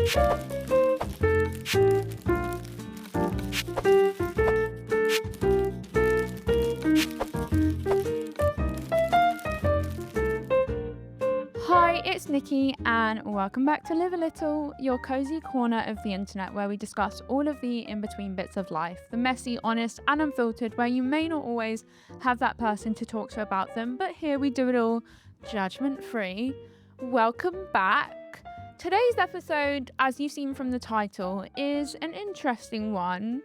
Hi, it's Nikki, and welcome back to Live a Little, your cozy corner of the internet where we discuss all of the in-between bits of life, the messy, honest, and unfiltered, where you may not always have that person to talk to about them, but here we do it all judgment-free. Welcome back. Today's episode, as you've seen from the title, is an interesting one.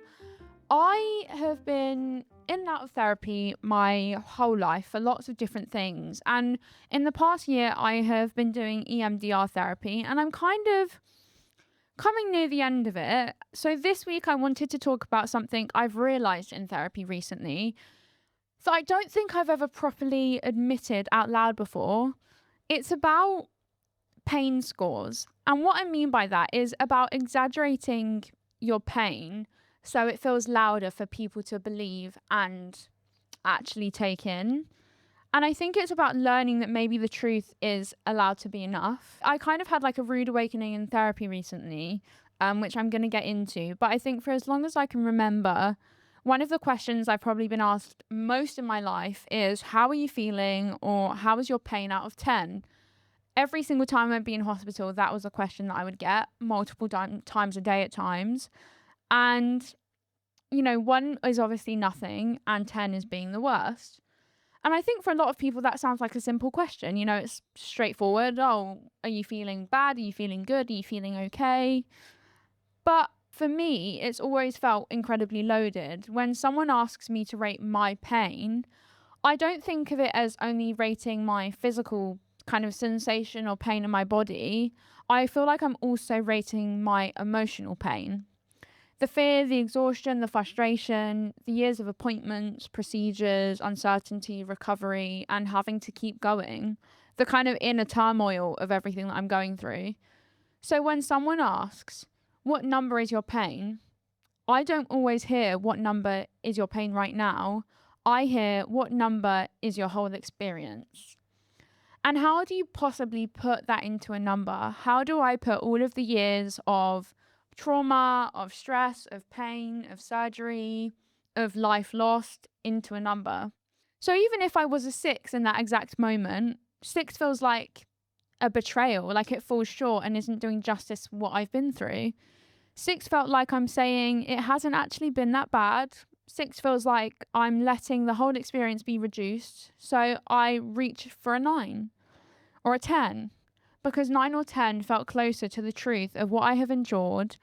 I have been in and out of therapy my whole life for lots of different things. And in the past year, I have been doing EMDR therapy, and I'm kind of coming near the end of it. So this week, I wanted to talk about something I've realized in therapy recently that I don't think I've ever properly admitted out loud before. It's about pain scores. And what I mean by that is about exaggerating your pain so it feels louder for people to believe and actually take in. And I think it's about learning that maybe the truth is allowed to be enough. I kind of had like a rude awakening in therapy recently, which I'm going to get into. But I think for as long as I can remember, one of the questions I've probably been asked most in my life is, how are you feeling? Or how is your pain out of 10? Every single time I'd be in hospital, that was a question that I would get multiple times a day at times. And, 1 is obviously nothing and 10 is being the worst. And I think for a lot of people, that sounds like a simple question. It's straightforward. Oh, are you feeling bad? Are you feeling good? Are you feeling okay? But for me, it's always felt incredibly loaded. When someone asks me to rate my pain, I don't think of it as only rating my physical kind of sensation or pain in my body. I feel like I'm also rating my emotional pain. The fear, the exhaustion, the frustration, the years of appointments, procedures, uncertainty, recovery, and having to keep going. The kind of inner turmoil of everything that I'm going through. So when someone asks, what number is your pain? I don't always hear what number is your pain right now. I hear what number is your whole experience. And how do you possibly put that into a number? How do I put all of the years of trauma, of stress, of pain, of surgery, of life lost into a number? So even if I was a 6 in that exact moment, 6 feels like a betrayal, like it falls short and isn't doing justice for what I've been through. 6 felt like I'm saying it hasn't actually been that bad. 6 feels like I'm letting the whole experience be reduced. So I reach for a 9 or a 10. Because 9 or 10 felt closer to the truth of what I have endured,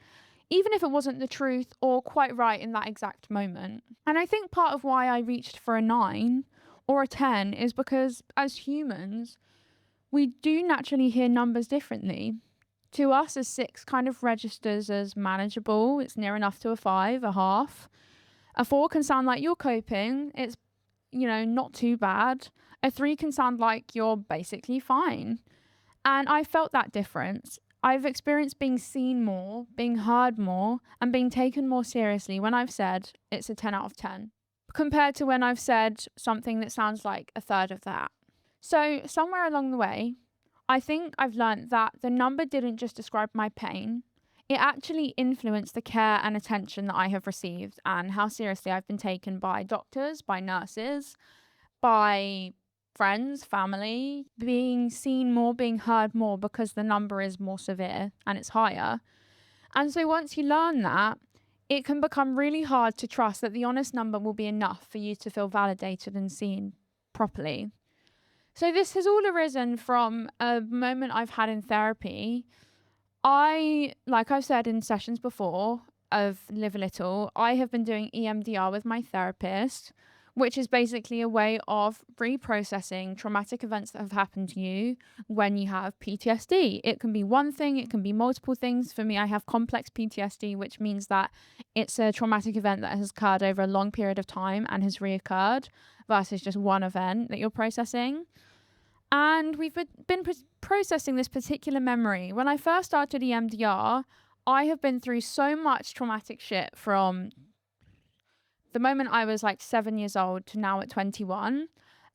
even if it wasn't the truth or quite right in that exact moment. And I think part of why I reached for a 9 or a 10 is because as humans, we do naturally hear numbers differently. To us, a 6 kind of registers as manageable. It's near enough to a 5, a half. A 4 can sound like you're coping. It's, not too bad. A 3 can sound like you're basically fine. And I felt that difference. I've experienced being seen more, being heard more, and being taken more seriously when I've said it's a 10 out of 10, compared to when I've said something that sounds like a third of that. So somewhere along the way, I think I've learned that the number didn't just describe my pain. It actually influenced the care and attention that I have received and how seriously I've been taken by doctors, by nurses, by friends, family, being seen more, being heard more because the number is more severe and it's higher. And so once you learn that, it can become really hard to trust that the honest number will be enough for you to feel validated and seen properly. So this has all arisen from a moment I've had in therapy. Like I've said in sessions before of Live a Little, I have been doing EMDR with my therapist, which is basically a way of reprocessing traumatic events that have happened to you when you have PTSD. It can be one thing, it can be multiple things. For me, I have complex PTSD, which means that it's a traumatic event that has occurred over a long period of time and has reoccurred versus just one event that you're processing. And we've been processing this particular memory. When I first started EMDR, I have been through so much traumatic shit from the moment I was like 7 years old to now at 21,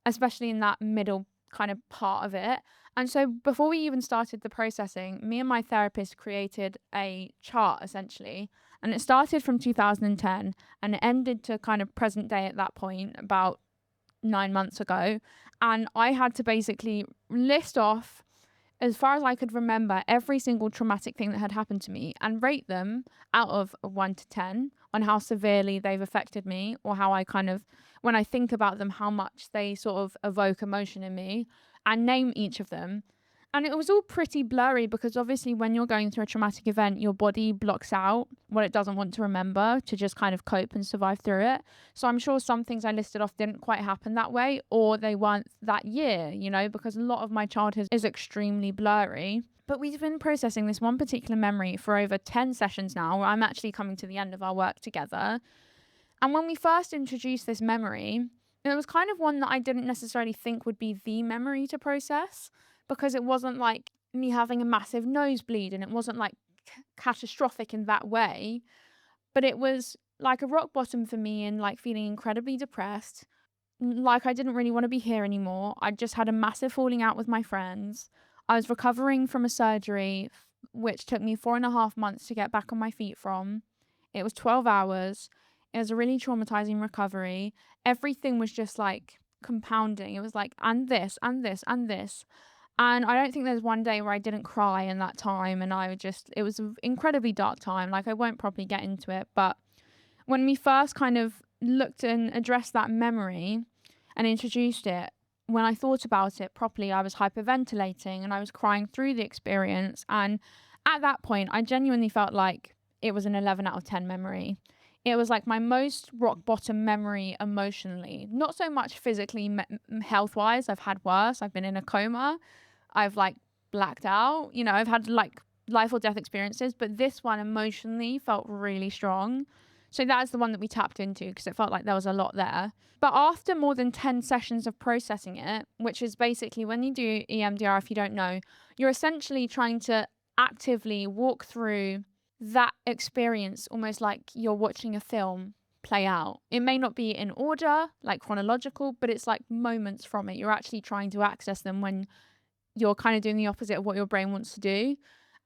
especially in that middle kind of part of it. And so before we even started the processing, me and my therapist created a chart essentially. And it started from 2010 and it ended to kind of present day at that point, about 9 months ago. And I had to basically list off, as far as I could remember, every single traumatic thing that had happened to me and rate them out of a 1 to 10 on how severely they've affected me, or how I kind of, when I think about them, how much they sort of evoke emotion in me, and name each of them. And it was all pretty blurry because obviously when you're going through a traumatic event, your body blocks out what it doesn't want to remember to just kind of cope and survive through it. So I'm sure some things I listed off didn't quite happen that way, or they weren't that year, because a lot of my childhood is extremely blurry. But we've been processing this one particular memory for over 10 sessions now, where I'm actually coming to the end of our work together. And when we first introduced this memory, it was kind of one that I didn't necessarily think would be the memory to process, because it wasn't like me having a massive nosebleed and it wasn't like catastrophic in that way. But it was like a rock bottom for me, and like feeling incredibly depressed. Like I didn't really want to be here anymore. I just had a massive falling out with my friends. I was recovering from a surgery, which took me 4.5 months to get back on my feet from. It was 12 hours. It was a really traumatizing recovery. Everything was just like compounding. It was like, and this, and this, and this. And I don't think there's one day where I didn't cry in that time. And it was an incredibly dark time. Like I won't probably get into it. But when we first kind of looked and addressed that memory and introduced it, when I thought about it properly, I was hyperventilating and I was crying through the experience. And at that point, I genuinely felt like it was an 11 out of 10 memory. It was like my most rock bottom memory emotionally, not so much physically, health wise. I've had worse. I've been in a coma. I've like blacked out. I've had like life or death experiences, but this one emotionally felt really strong. So that is the one that we tapped into because it felt like there was a lot there. But after more than 10 sessions of processing it, which is basically when you do EMDR, if you don't know, you're essentially trying to actively walk through that experience almost like you're watching a film play out. It may not be in order, like chronological, but it's like moments from it. You're actually trying to access them when you're kind of doing the opposite of what your brain wants to do.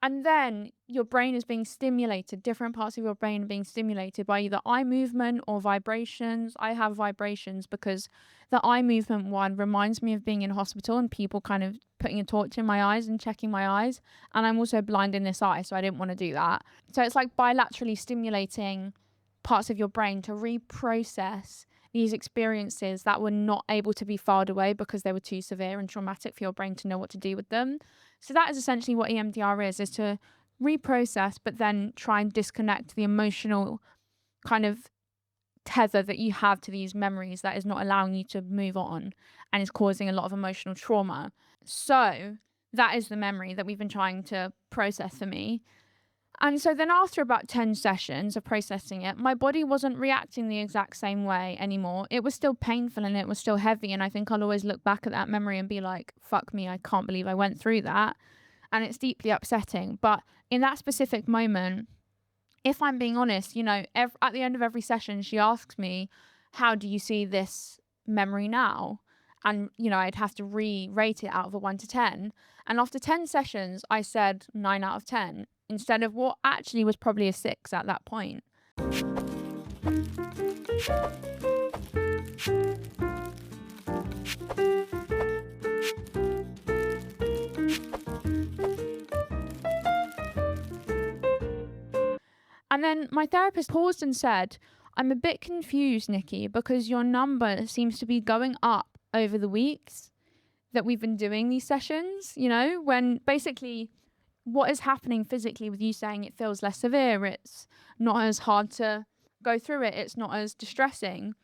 And then your brain is being stimulated. Different parts of your brain are being stimulated by either eye movement or vibrations. I have vibrations because the eye movement one reminds me of being in hospital and people kind of putting a torch in my eyes and checking my eyes. And I'm also blind in this eye, so I didn't want to do that. So it's like bilaterally stimulating parts of your brain to reprocess these experiences that were not able to be filed away because they were too severe and traumatic for your brain to know what to do with them. So that is essentially what EMDR is to reprocess, but then try and disconnect the emotional kind of tether that you have to these memories that is not allowing you to move on and is causing a lot of emotional trauma. So that is the memory that we've been trying to process for me. And so then after about 10 sessions of processing it, my body wasn't reacting the exact same way anymore. It was still painful and it was still heavy. And I think I'll always look back at that memory and be like, fuck me, I can't believe I went through that. And it's deeply upsetting. But in that specific moment, if I'm being honest, at the end of every session, she asks me, how do you see this memory now? And, I'd have to re-rate it out of a 1 to 10. And after 10 sessions, I said 9 out of 10. Instead of what actually was probably a 6 at that point. And then my therapist paused and said, I'm a bit confused, Nikki, because your number seems to be going up over the weeks that we've been doing these sessions, when basically what is happening physically with you saying it feels less severe, it's not as hard to go through it, it's not as distressing.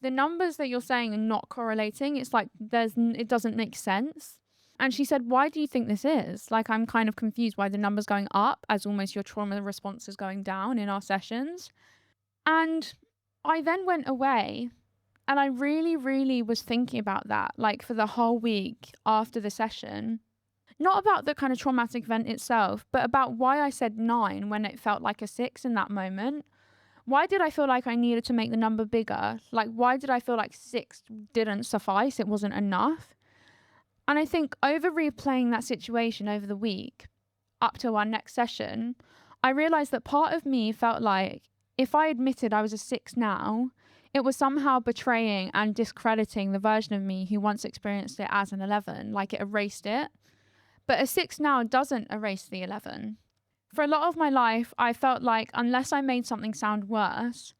The numbers that you're saying are not correlating. It's like it doesn't make sense. And she said, why do you think this is? Like, I'm kind of confused why the number's going up as almost your trauma response is going down in our sessions. And I then went away and I really, really was thinking about that, like for the whole week after the session. Not about the kind of traumatic event itself, but about why I said 9 when it felt like a 6 in that moment. Why did I feel like I needed to make the number bigger? Like, why did I feel like 6 didn't suffice? It wasn't enough. And I think over replaying that situation over the week, up to our next session, I realized that part of me felt like if I admitted I was a 6 now, it was somehow betraying and discrediting the version of me who once experienced it as an 11, like it erased it. But a 6 now doesn't erase the 11. For a lot of my life, I felt like unless I made something sound worse,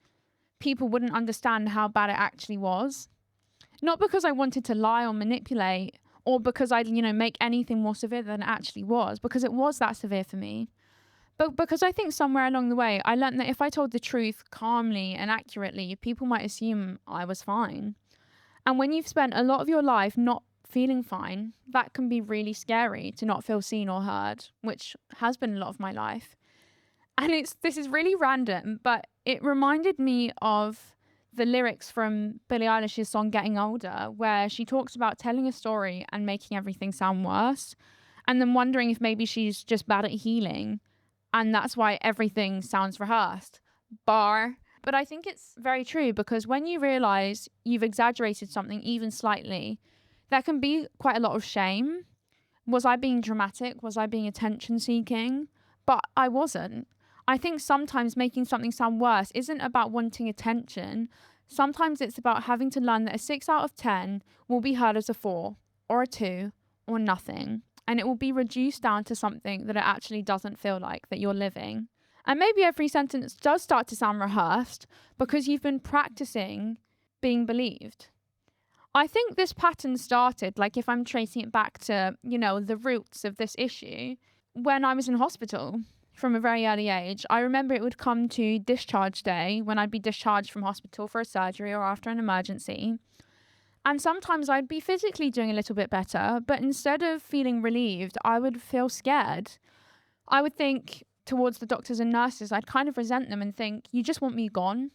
people wouldn't understand how bad it actually was. Not because I wanted to lie or manipulate or because I'd, make anything more severe than it actually was, because it was that severe for me. But because I think somewhere along the way, I learned that if I told the truth calmly and accurately, people might assume I was fine. And when you've spent a lot of your life not feeling fine, that can be really scary to not feel seen or heard, which has been a lot of my life. And this is really random, but it reminded me of the lyrics from Billie Eilish's song Getting Older, where she talks about telling a story and making everything sound worse, and then wondering if maybe she's just bad at healing, and that's why everything sounds rehearsed. Bar. But I think it's very true, because when you realize you've exaggerated something even slightly, there can be quite a lot of shame. Was I being dramatic? Was I being attention seeking? But I wasn't. I think sometimes making something sound worse isn't about wanting attention. Sometimes it's about having to learn that a 6 out of 10 will be heard as a 4 or a 2 or nothing. And it will be reduced down to something that it actually doesn't feel like that you're living. And maybe every sentence does start to sound rehearsed because you've been practicing being believed. I think this pattern started, like if I'm tracing it back to, the roots of this issue, when I was in hospital from a very early age. I remember it would come to discharge day when I'd be discharged from hospital for a surgery or after an emergency. And sometimes I'd be physically doing a little bit better, but instead of feeling relieved, I would feel scared. I would think towards the doctors and nurses, I'd kind of resent them and think, you just want me gone.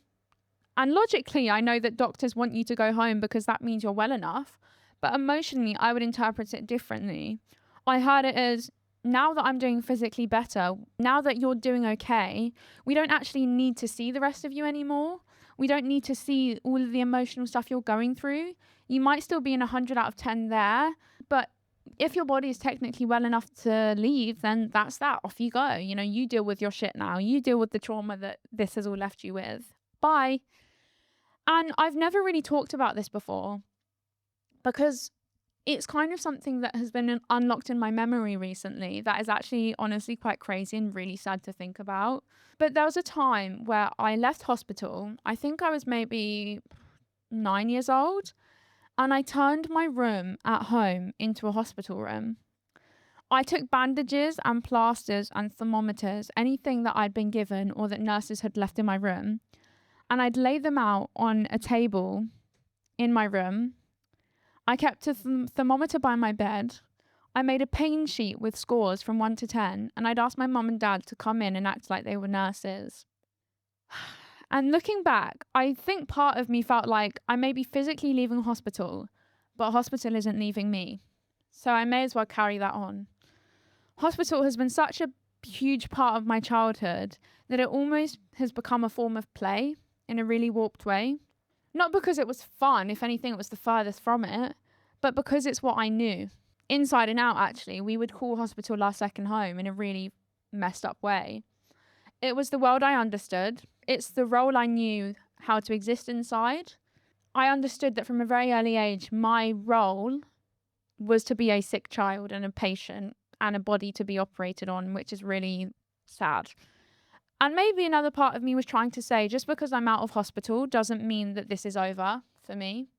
And logically, I know that doctors want you to go home because that means you're well enough. But emotionally, I would interpret it differently. I heard it as, now that I'm doing physically better, now that you're doing okay, we don't actually need to see the rest of you anymore. We don't need to see all of the emotional stuff you're going through. You might still be in 100 out of 10 there, but if your body is technically well enough to leave, then that's that. Off you go. You deal with your shit now. You deal with the trauma that this has all left you with. Bye. And I've never really talked about this before because it's kind of something that has been unlocked in my memory recently that is actually honestly quite crazy and really sad to think about. But there was a time where I left hospital. I think I was maybe 9 years old, and I turned my room at home into a hospital room. I took bandages and plasters and thermometers, anything that I'd been given or that nurses had left in my room, and I'd lay them out on a table in my room. I kept a thermometer by my bed. I made a pain sheet with scores from 1 to 10, and I'd ask my mum and dad to come in and act like they were nurses. And looking back, I think part of me felt like I may be physically leaving hospital, but hospital isn't leaving me. So I may as well carry that on. Hospital has been such a huge part of my childhood that it almost has become a form of play in a really warped way. Not because it was fun, if anything, it was the furthest from it, but because it's what I knew. Inside and out, actually, we would call hospital our second home in a really messed up way. It was the world I understood. It's the role I knew how to exist inside. I understood that from a very early age, my role was to be a sick child and a patient and a body to be operated on, which is really sad. And maybe another part of me was trying to say, just because I'm out of hospital doesn't mean that this is over for me.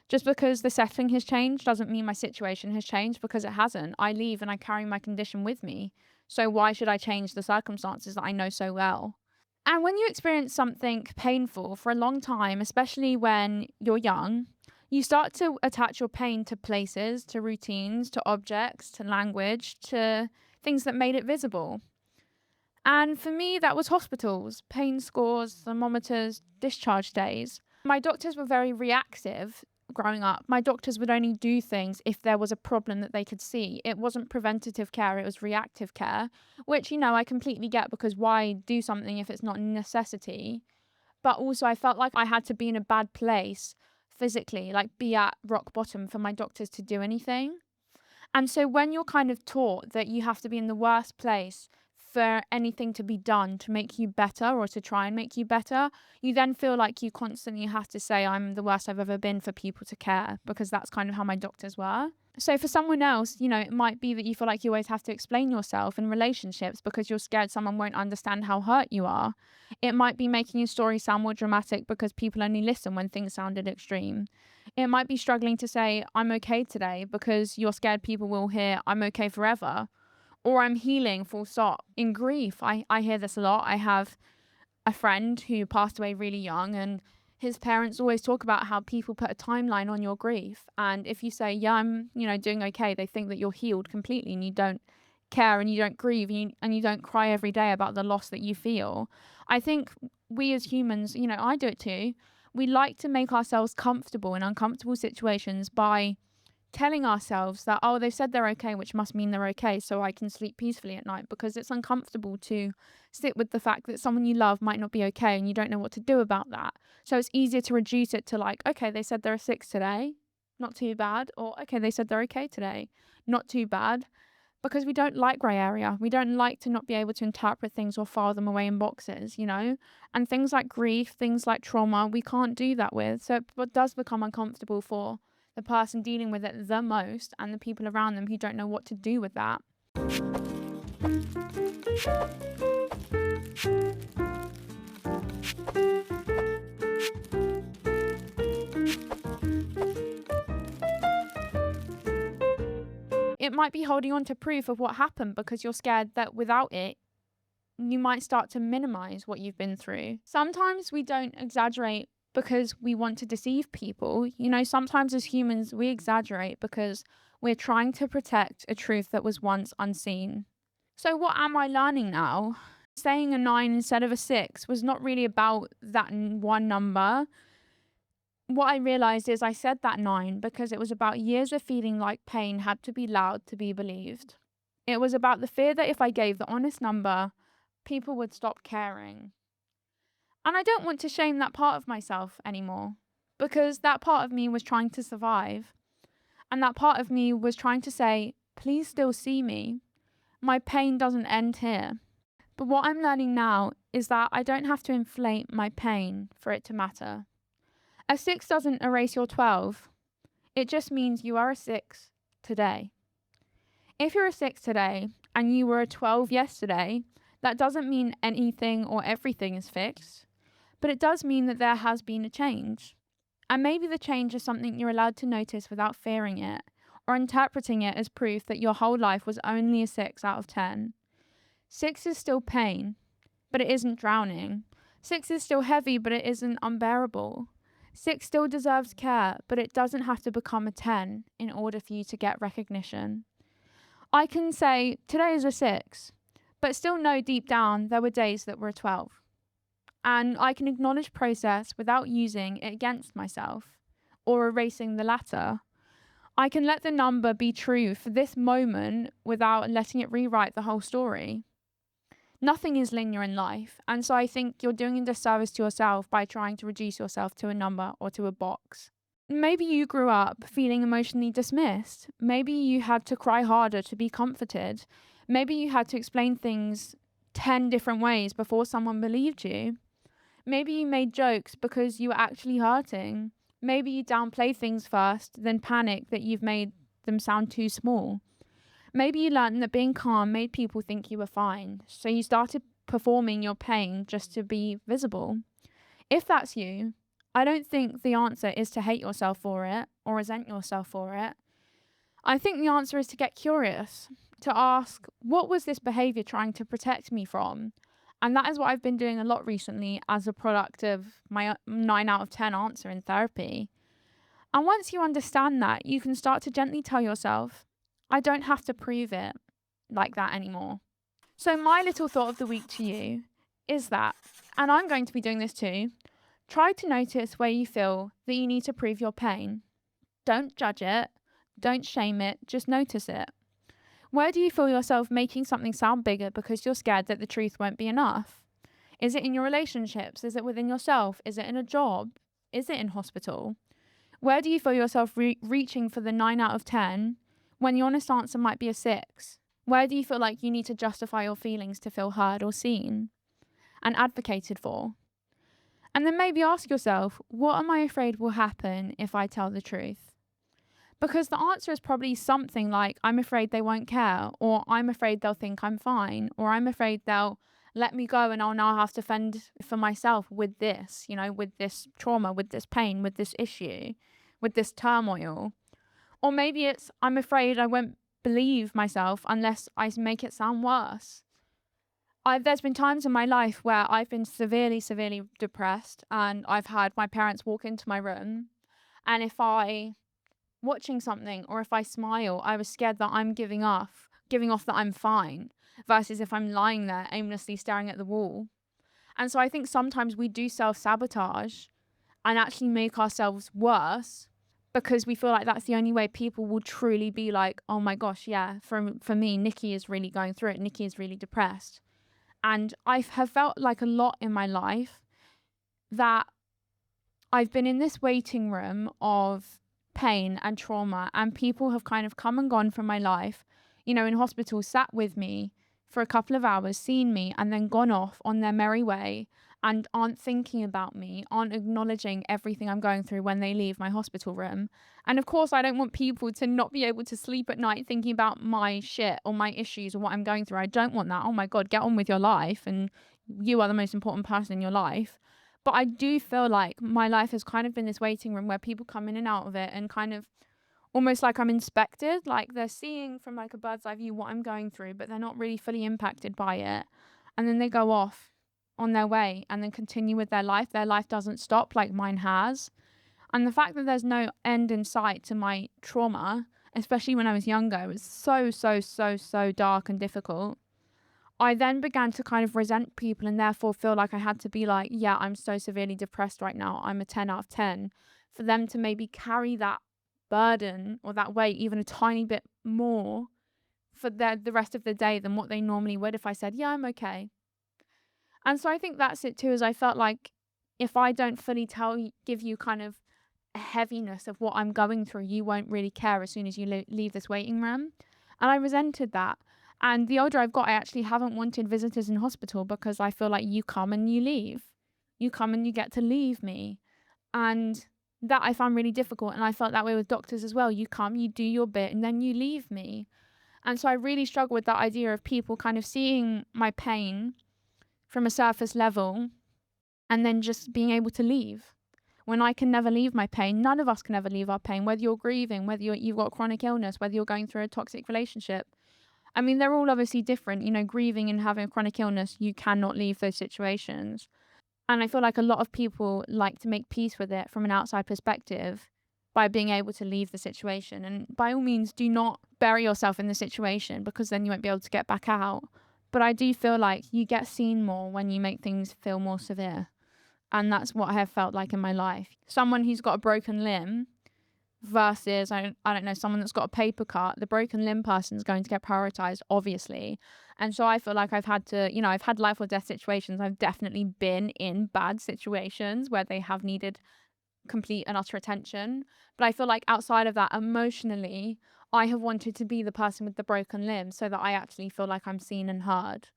Just because the setting has changed doesn't mean my situation has changed, because it hasn't. I leave and I carry my condition with me. So why should I change the circumstances that I know so well? And when you experience something painful for a long time, especially when you're young, you start to attach your pain to places, to routines, to objects, to language, to things that made it visible. And for me, that was hospitals, pain scores, thermometers, discharge days. My doctors were very reactive growing up. My doctors would only do things if there was a problem that they could see. It wasn't preventative care, it was reactive care, which, I completely get, because why do something if it's not a necessity? But also I felt like I had to be in a bad place physically, like be at rock bottom for my doctors to do anything. And so when you're kind of taught that you have to be in the worst place for anything to be done to make you better or to try and make you better, you then feel like you constantly have to say, I'm the worst I've ever been for people to care, because that's kind of how my doctors were. So for someone else, it might be that you feel like you always have to explain yourself in relationships because you're scared someone won't understand how hurt you are. It might be making your story sound more dramatic because people only listen when things sounded extreme. It might be struggling to say, I'm okay today, because you're scared people will hear, I'm okay forever, or I'm healing, full stop. In grief, I hear this a lot. I have a friend who passed away really young, and his parents always talk about how people put a timeline on your grief. And if you say, yeah, I'm, doing okay, they think that you're healed completely and you don't care and you don't grieve and you don't cry every day about the loss that you feel. I think we as humans, I do it too. We like to make ourselves comfortable in uncomfortable situations by telling ourselves that, oh, they've said they're okay, which must mean they're okay, so I can sleep peacefully at night, because it's uncomfortable to sit with the fact that someone you love might not be okay and you don't know what to do about that. So it's easier to reduce it to like, okay, they said they're 6 today, not too bad, or okay, they said they're okay today, not too bad, because we don't like grey area. We don't like to not be able to interpret things or file them away in boxes, and things like grief, things like trauma, we can't do that with. So it does become uncomfortable for the person dealing with it the most and the people around them who don't know what to do with that. It might be holding on to proof of what happened because you're scared that without it, you might start to minimize what you've been through. Sometimes we don't exaggerate because we want to deceive people. Sometimes as humans, we exaggerate because we're trying to protect a truth that was once unseen. So what am I learning now? Saying a 9 instead of a 6 was not really about that one number. What I realized is I said that 9 because it was about years of feeling like pain had to be loud to be believed. It was about the fear that if I gave the honest number, people would stop caring. And I don't want to shame that part of myself anymore, because that part of me was trying to survive. And that part of me was trying to say, please still see me. My pain doesn't end here. But what I'm learning now is that I don't have to inflate my pain for it to matter. A 6 doesn't erase your 12. It just means you are a 6 today. If you're a 6 today and you were a 12 yesterday, that doesn't mean anything or everything is fixed, but it does mean that there has been a change. And maybe the change is something you're allowed to notice without fearing it, or interpreting it as proof that your whole life was only a 6 out of 10. 6 is still pain, but it isn't drowning. 6 is still heavy, but it isn't unbearable. 6 still deserves care, but it doesn't have to become a 10 in order for you to get recognition. I can say, today is a 6, but still know deep down there were days that were a 12. And I can acknowledge process without using it against myself or erasing the latter. I can let the number be true for this moment without letting it rewrite the whole story. Nothing is linear in life, and so I think you're doing a disservice to yourself by trying to reduce yourself to a number or to a box. Maybe you grew up feeling emotionally dismissed. Maybe you had to cry harder to be comforted. Maybe you had to explain things 10 different ways before someone believed you. Maybe you made jokes because you were actually hurting. Maybe you downplay things first, then panic that you've made them sound too small. Maybe you learned that being calm made people think you were fine, so you started performing your pain just to be visible. If that's you, I don't think the answer is to hate yourself for it or resent yourself for it. I think the answer is to get curious, to ask, what was this behavior trying to protect me from? And that is what I've been doing a lot recently as a product of my 9 out of 10 answer in therapy. And once you understand that, you can start to gently tell yourself, I don't have to prove it like that anymore. So my little thought of the week to you is that, and I'm going to be doing this too, try to notice where you feel that you need to prove your pain. Don't judge it. Don't shame it. Just notice it. Where do you feel yourself making something sound bigger because you're scared that the truth won't be enough? Is it in your relationships? Is it within yourself? Is it in a job? Is it in hospital? Where do you feel yourself reaching for the 9 out of 10 when the honest answer might be a 6? Where do you feel like you need to justify your feelings to feel heard or seen and advocated for? And then maybe ask yourself, what am I afraid will happen if I tell the truth? Because the answer is probably something like, I'm afraid they won't care, or I'm afraid they'll think I'm fine, or I'm afraid they'll let me go and I'll now have to fend for myself with this, with this trauma, with this pain, with this issue, with this turmoil. Or maybe it's, I'm afraid I won't believe myself unless I make it sound worse. There's been times in my life where I've been severely, severely depressed, and I've had my parents walk into my room, and if I watching something or if I smile, I was scared that I'm giving off that I'm fine, versus if I'm lying there aimlessly staring at the wall. And so I think sometimes we do self-sabotage and actually make ourselves worse because we feel like that's the only way people will truly be like, oh my gosh, yeah, for me, Nikki is really going through it. Nikki is really depressed. And I have felt like a lot in my life that I've been in this waiting room of pain and trauma, and people have kind of come and gone from my life, in hospital, sat with me for a couple of hours, seen me, and then gone off on their merry way and aren't thinking about me, aren't acknowledging everything I'm going through when they leave my hospital room. And of course, I don't want people to not be able to sleep at night thinking about my shit or my issues or what I'm going through. I don't want that. Oh my God, get on with your life. And you are the most important person in your life. But I do feel like my life has kind of been this waiting room where people come in and out of it and kind of almost like I'm inspected, like they're seeing from like a bird's eye view what I'm going through, but they're not really fully impacted by it. And then they go off on their way and then continue with their life. Their life doesn't stop like mine has. And the fact that there's no end in sight to my trauma, especially when I was younger, was so, so, so, so dark and difficult. I then began to kind of resent people and therefore feel like I had to be like, yeah, I'm so severely depressed right now, I'm a 10 out of 10, for them to maybe carry that burden or that weight even a tiny bit more for the rest of the day than what they normally would if I said, yeah, I'm okay. And so I think that's it too, is I felt like if I don't fully give you kind of a heaviness of what I'm going through, you won't really care as soon as you leave this waiting room. And I resented that. And the older I've got, I actually haven't wanted visitors in hospital because I feel like you come and you leave. You come and you get to leave me. And that I found really difficult. And I felt that way with doctors as well. You come, you do your bit, and then you leave me. And so I really struggle with that idea of people kind of seeing my pain from a surface level and then just being able to leave. When I can never leave my pain, none of us can ever leave our pain, whether you're grieving, whether you've got chronic illness, whether you're going through a toxic relationship. I mean, they're all obviously different. Grieving and having a chronic illness, you cannot leave those situations. And I feel like a lot of people like to make peace with it from an outside perspective by being able to leave the situation. And by all means, do not bury yourself in the situation because then you won't be able to get back out. But I do feel like you get seen more when you make things feel more severe. And that's what I have felt like in my life. Someone who's got a broken limb versus, I don't know, someone that's got a paper cut, the broken limb person is going to get prioritized, obviously. And so I feel like I've had to, I've had life or death situations. I've definitely been in bad situations where they have needed complete and utter attention. But I feel like outside of that, emotionally, I have wanted to be the person with the broken limb so that I actually feel like I'm seen and heard,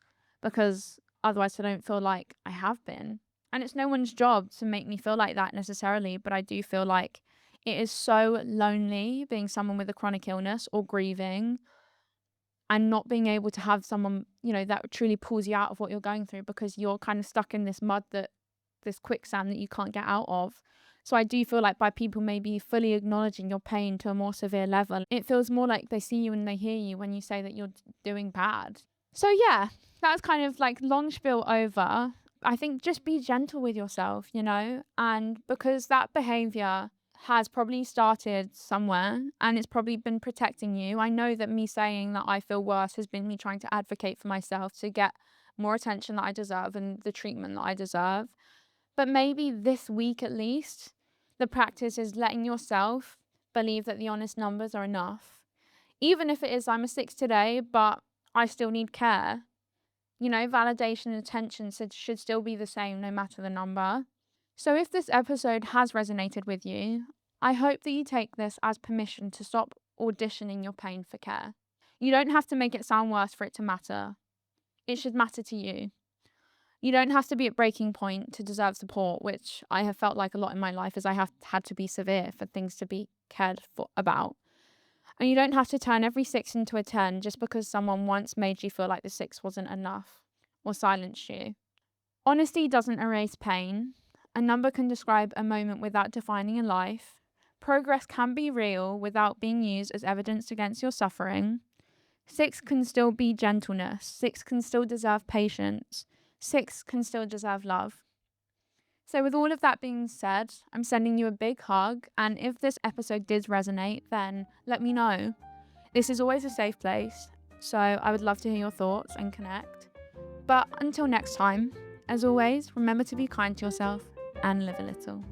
because otherwise I don't feel like I have been. And it's no one's job to make me feel like that necessarily, but I do feel like it is so lonely being someone with a chronic illness or grieving and not being able to have someone, that truly pulls you out of what you're going through because you're kind of stuck in this this quicksand that you can't get out of. So I do feel like by people maybe fully acknowledging your pain to a more severe level, it feels more like they see you and they hear you when you say that you're doing bad. So yeah, that's kind of like long spiel over. I think just be gentle with yourself, and because that behavior has probably started somewhere and it's probably been protecting you. I know that me saying that I feel worse has been me trying to advocate for myself to get more attention that I deserve and the treatment that I deserve. But maybe this week at least, the practice is letting yourself believe that the honest numbers are enough. Even if it is, I'm a 6 today, but I still need care. Validation and attention should still be the same no matter the number. So if this episode has resonated with you, I hope that you take this as permission to stop auditioning your pain for care. You don't have to make it sound worse for it to matter. It should matter to you. You don't have to be at breaking point to deserve support, which I have felt like a lot in my life, as I have had to be severe for things to be cared for about. And you don't have to turn every 6 into a 10 just because someone once made you feel like the 6 wasn't enough or silenced you. Honesty doesn't erase pain. A number can describe a moment without defining a life. Progress can be real without being used as evidence against your suffering. 6 can still be gentleness. 6 can still deserve patience. 6 can still deserve love. So with all of that being said, I'm sending you a big hug, and if this episode did resonate, then let me know. This is always a safe place, so I would love to hear your thoughts and connect. But until next time, as always, remember to be kind to yourself and live a little.